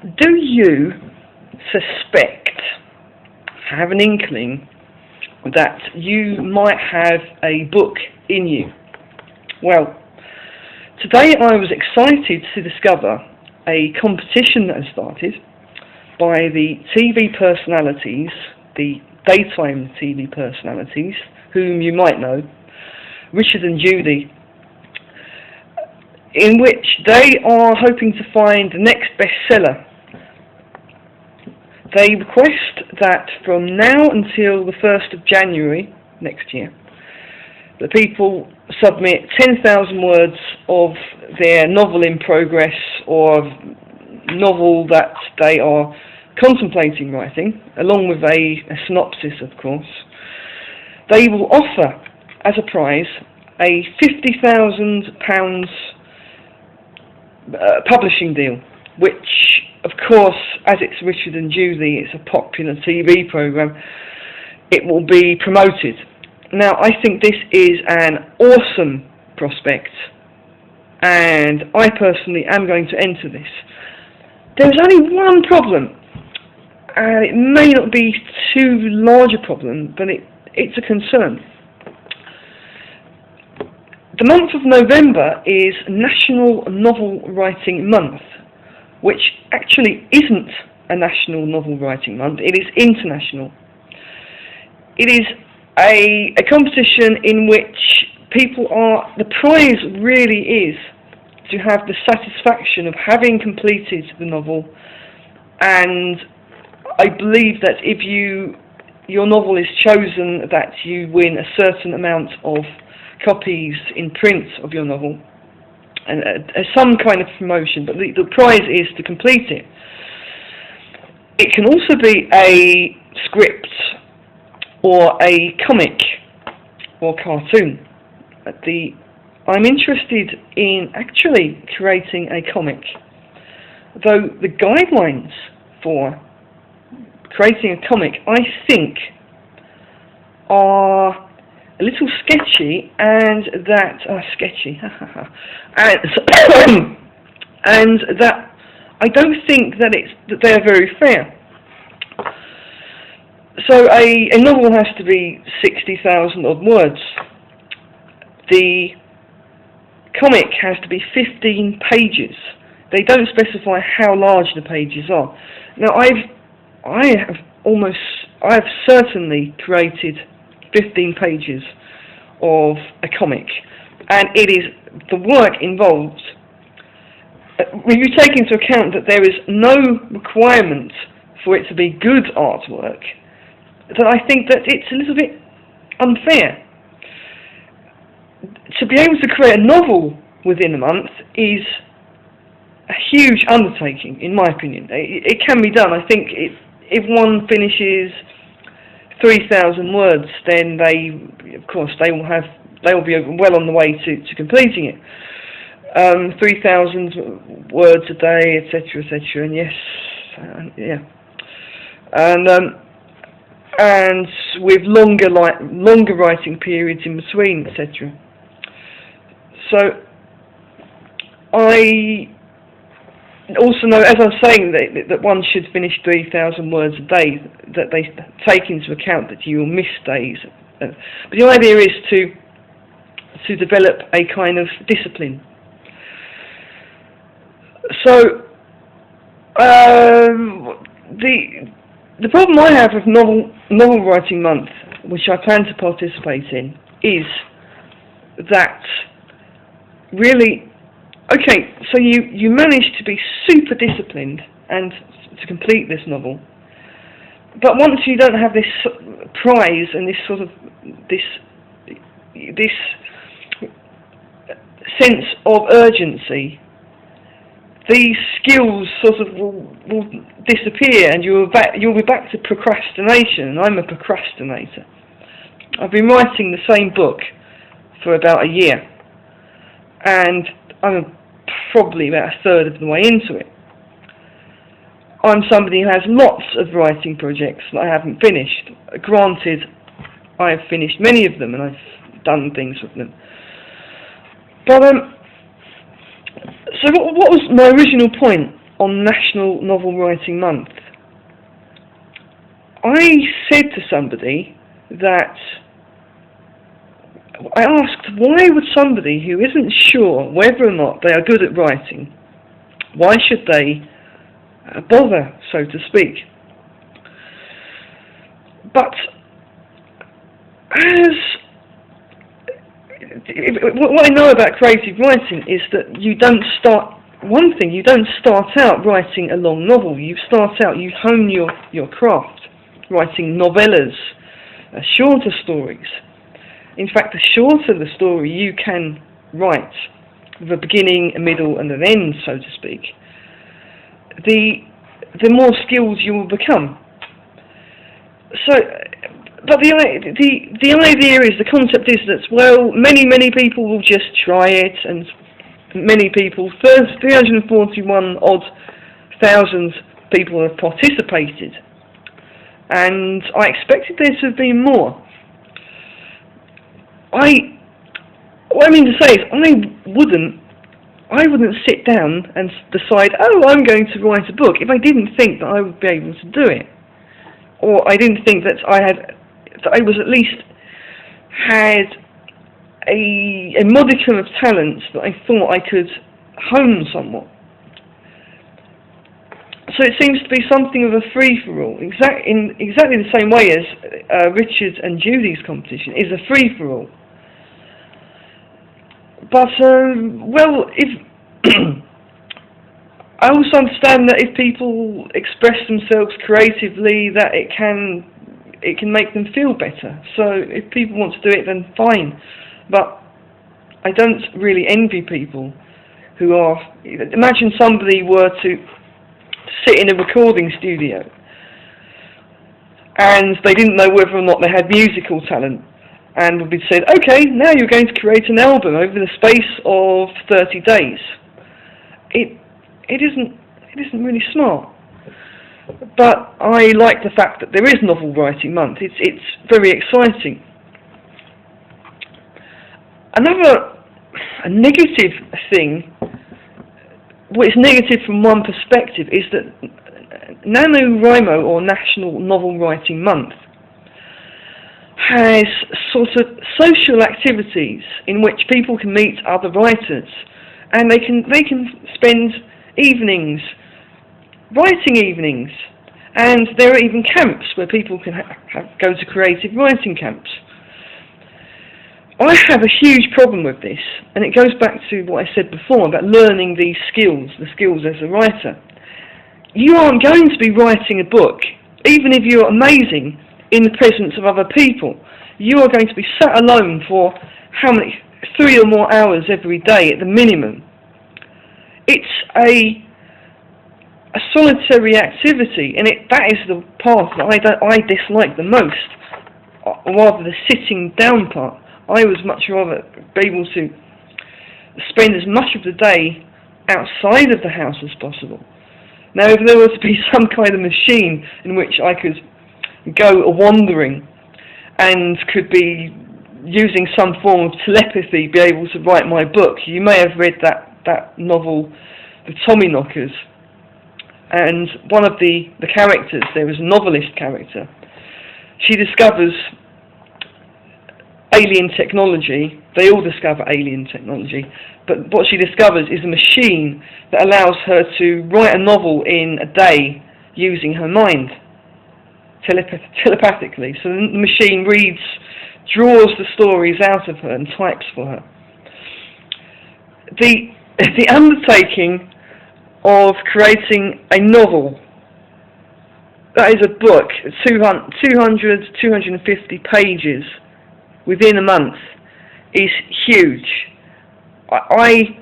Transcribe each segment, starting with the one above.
Do you suspect, have an inkling, that you might have a book in you? Well, today I was excited to discover a competition that has started by the TV personalities, the daytime TV personalities, whom you might know, Richard and Judy, in which they are hoping to find the next bestseller. They request that from now until the 1st of January next year, the people submit 10,000 words of their novel in progress or novel that they are contemplating writing, along with a synopsis, of course. They will offer as a prize a £50,000 publishing deal, which, of course, as it's Richard and Judy, it's a popular TV programme, it will be promoted. Now, I think this is an awesome prospect, and I personally am going to enter this. There's only one problem, and it may not be too large a problem, but it's a concern. The month of November is National Novel Writing Month, which actually isn't a National Novel Writing Month, it is international. It is a competition in which the prize really is to have the satisfaction of having completed the novel, and I believe that if your novel is chosen, that you win a certain amount of copies in print of your novel, and some kind of promotion, but the prize is to complete it. It can also be a script or a comic or cartoon. I'm interested in actually creating a comic, though the guidelines for creating a comic, I think, are a little sketchy, and that and that I don't think that they are very fair. So a novel has to be 60,000 odd words. The comic has to be 15 pages. They don't specify how large the pages are. Now I have certainly created 15 pages of a comic, and the work involved, when you take into account that there is no requirement for it to be good artwork, that I think that it's a little bit unfair. To be able to create a novel within a month is a huge undertaking, in my opinion. It can be done. I think if one finishes 3,000 words, then they will be well on the way to completing it. 3,000 words a day, etc., etc. And yes, and with longer writing periods in between, etc. So I also know, as I'm saying, that one should finish 3,000 words a day, that they take into account that you will miss days. But the idea is to develop a kind of discipline. So the problem I have with novel writing month, which I plan to participate in, is that really, okay, so you manage to be super disciplined and to complete this novel, but once you don't have this prize and this sort of this sense of urgency, these skills sort of will disappear, and you'll be back to procrastination. And I'm a procrastinator. I've been writing the same book for about a year, and I'm probably about a third of the way into it. I'm somebody who has lots of writing projects that I haven't finished. Granted, I have finished many of them and I've done things with them. But so what was my original point? on National Novel Writing Month, I said to somebody that I asked, why would somebody who isn't sure whether or not they are good at writing, why should they bother, so to speak? But what I know about creative writing is that you don't start out writing a long novel. You hone your craft, writing novellas, shorter stories. In fact, the shorter the story you can write, with a beginning, a middle and an end, so to speak, the more skilled you will become. So, but the idea is, the concept is that, well, many people will just try it, and many people, 341 odd thousand people have participated, and I expected there to have been more. What I mean to say is, I wouldn't sit down and decide, oh, I'm going to write a book, if I didn't think that I would be able to do it, or I didn't think that I was at least had a modicum of talent that I thought I could hone somewhat. So it seems to be something of a free-for-all, in exactly the same way as Richard and Judy's competition is a free-for-all. But, well, if I also understand that if people express themselves creatively, that it can make them feel better. So if people want to do it, then fine. But I don't really envy people who are... Imagine somebody were to sit in a recording studio and they didn't know whether or not they had musical talent, and would be said, okay, now you're going to create an album over the space of 30 days. It isn't really smart. But I like the fact that there is Novel Writing Month. It's very exciting. A negative thing, well, it's negative from one perspective, is that NaNoWriMo, or National Novel Writing Month, has sort of social activities in which people can meet other writers, and they can spend evenings, writing evenings, and there are even camps where people can go to creative writing camps. I have a huge problem with this, and it goes back to what I said before about learning these skills, the skills as a writer. You aren't going to be writing a book, even if you're amazing, in the presence of other people. You are going to be sat alone for 3 or more hours every day at the minimum. It's a solitary activity, and that is the part that I dislike the most, rather the sitting down part. I would much rather be able to spend as much of the day outside of the house as possible. Now, if there were to be some kind of machine in which I could go a-wandering and could be using some form of telepathy, be able to write my book. You may have read that novel, The Tommyknockers, and one of the characters, there is a novelist character, she discovers alien technology. They all discover alien technology, but what she discovers is a machine that allows her to write a novel in a day using her mind, telepathically. So the machine draws the stories out of her and types for her. The undertaking of creating a novel, that is a book, 250 pages within a month, is huge. I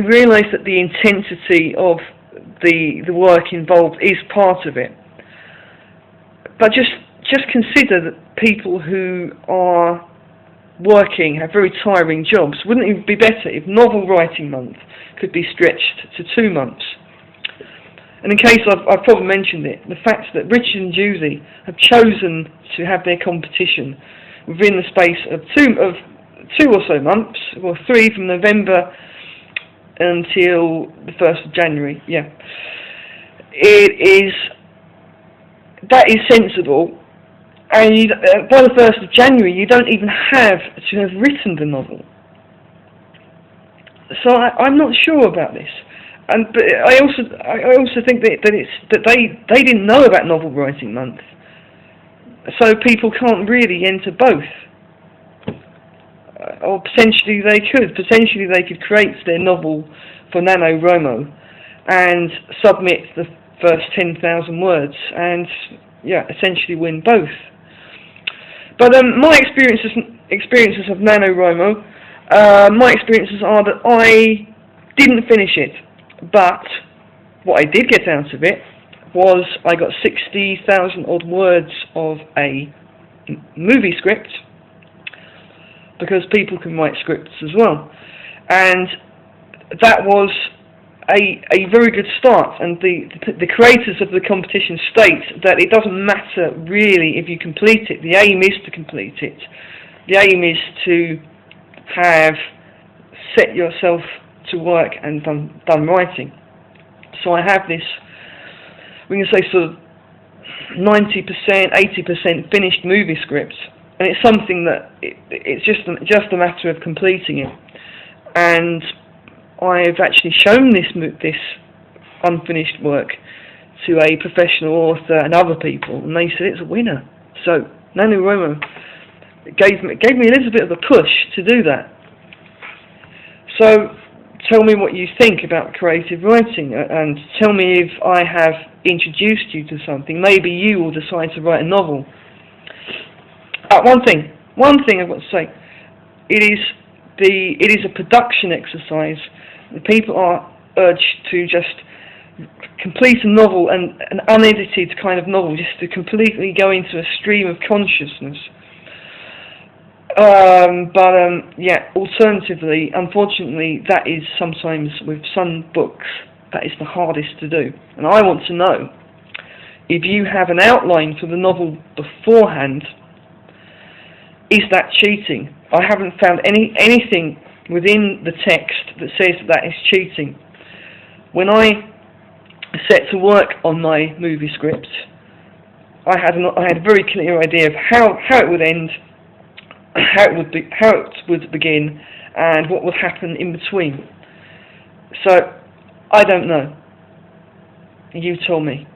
realise that the intensity of the work involved is part of it. But just consider that people who are working, have very tiring jobs. Wouldn't it be better if Novel Writing Month could be stretched to 2 months? And in case I've probably mentioned it, the fact that Richard and Judy have chosen to have their competition within the space of two or so months, or 3 from November until the 1st of January. Yeah, that is sensible. And by the 1st of January, you don't even have to have written the novel. So I'm not sure about this. But I also think that they didn't know about Novel Writing Month, so people can't really enter both. Or potentially they could. Potentially they could create their novel for NaNoWriMo and submit the first 10,000 words and essentially win both. But my experiences of NaNoWriMo, my experiences are that I didn't finish it. But what I did get out of it was I got 60,000 odd words of a movie script, because people can write scripts as well, and that was a very good start. And the creators of the competition state that it doesn't matter really if you complete it. The aim is to complete it. The aim is to have set yourself to work and done writing. So I have this, we can say, sort of 90%, 80% finished movie script, and it's something that it's just a matter of completing it. And I've actually shown this unfinished work to a professional author and other people, and they said it's a winner. So NaNoWriMo gave me a little bit of a push to do that. So tell me what you think about creative writing, and tell me if I have introduced you to something. Maybe you will decide to write a novel. One thing I've got to say, it is a production exercise. People are urged to just complete a novel, an unedited kind of novel, just to completely go into a stream of consciousness. Alternatively, unfortunately, that is sometimes, with some books, that is the hardest to do. And I want to know if you have an outline for the novel beforehand. Is that cheating? I haven't found anything within the text that says that is cheating. When I set to work on my movie script, I had a very clear idea of how it would end, how it would begin, and what would happen in between. So I don't know. You tell me.